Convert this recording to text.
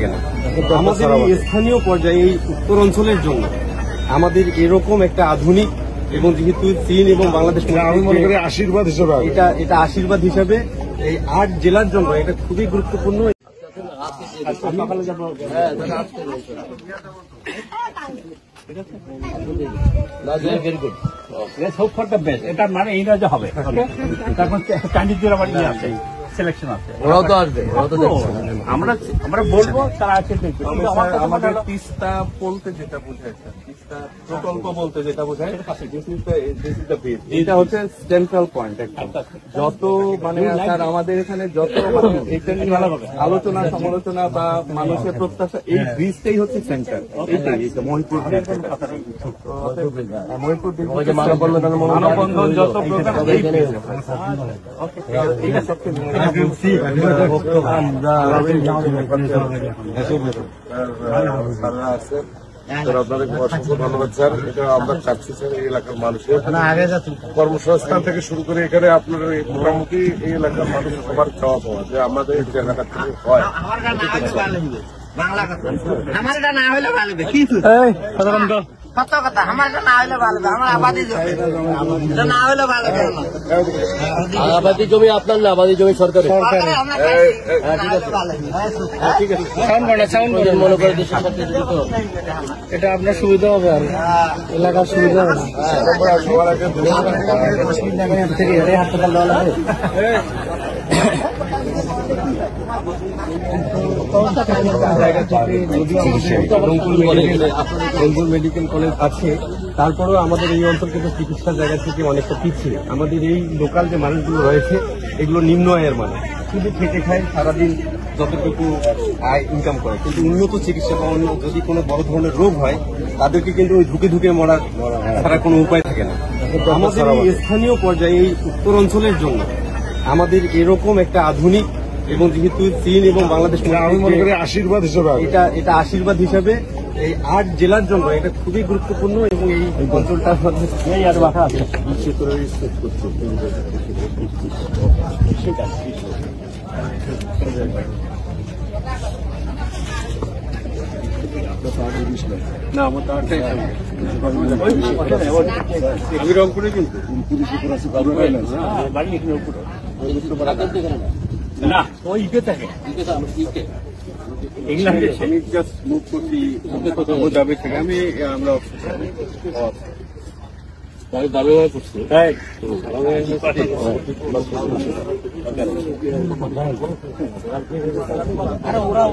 থাকে না। আমাদের এই স্থানীয় পর্যায়ে এই উত্তর অঞ্চলের জন্য আমাদের এরকম একটা আধুনিক এবং যেহেতু চীন এবং বাংলাদেশ আমি মনে করি আশীর্বাদ হিসেবে এটা আশীর্বাদ হিসাবে এই 8 জেলার জন্য এটা খুবই গুরুত্বপূর্ণ। এটা মানে ইংরেজি হবে, তারপর ক্যান্ডিডেট আবার ইয়ে আছে, সিলেকশন আছে, ওরাও তো আসবে, আমরা বলবো তারা আছে দেখবে। আমাদের তিস্তা বলতে যেটা বোঝায়, তিস্তা প্রকল্প বলতে যেটা বোঝায়, এটা হচ্ছে সেন্ট্রাল পয়েন্ট। যত মানে স্যার আমাদের এখানে যত আলোচনা সমালোচনা বা মানুষের প্রত্যাশা, এই ব্রিজটাই হচ্ছে সেন্টার। এইটাই মহিপুর মানববন্ধন যত প্রোগ্রাম আপনাদের অসংখ্য ধন্যবাদ স্যার। এটা আমরা চাচ্ছি স্যার এই এলাকার মানুষের কর্মসংস্থান থেকে শুরু করে এখানে আপনার মোটামুটি এই এলাকার মানুষ সবার চাওয়া পাওয়া যে আমাদের এই জায়গাটা থেকে হয়। আমার এটা না হলে ভালো হবে, সত্য কথা, আমার এটা না হলে ভালো হবে, আমার আবাদি জমি না হলে ভালো হবে। আবাদি জমি আপনার না, আবাদি জমি সরকারের। মনে করে এটা আপনার সুবিধা হবে আর এলাকার সুবিধা হবে। রংপুর মেডিকেল কলেজ আছে, তারপরেও আমাদের এই অঞ্চল কিন্তু চিকিৎসার জায়গা থেকে অনেকটা পিছিয়ে। আমাদের এই লোকাল যে মানুষগুলো রয়েছে এগুলো নিম্ন আয়ের মানুষ, শুধু খেটে খায় সারাদিন, যতটুকু আয় ইনকাম করে, কিন্তু উন্নত চিকিৎসা বা অন্য যদি কোনো বড় ধরনের রোগ হয় তাদেরকে কিন্তু ওই ঢুকে ঢুকে মরার ছাড়া কোনো উপায় থাকে না। আমাদের এই স্থানীয় পর্যায়ে এই উত্তর অঞ্চলের জন্য আমাদের এরকম একটা আধুনিক এবং যেহেতু চীন এবং বাংলাদেশ আমি মনে করি আশীর্বাদ হিসেবে এটা আশীর্বাদ হিসাবে এই 8 জেলার জন্য এটা খুবই গুরুত্বপূর্ণ। এবং এই অঞ্চলটার মধ্যে আর বাধা আছে। না আমার আমি রংপুরে কিন্তু না ওই ইকে থাকে ইংল্যান্ডে। আমি জাস্ট মুভ করছি আবুধাবি থেকে। আমরা দাবি করছি ওরা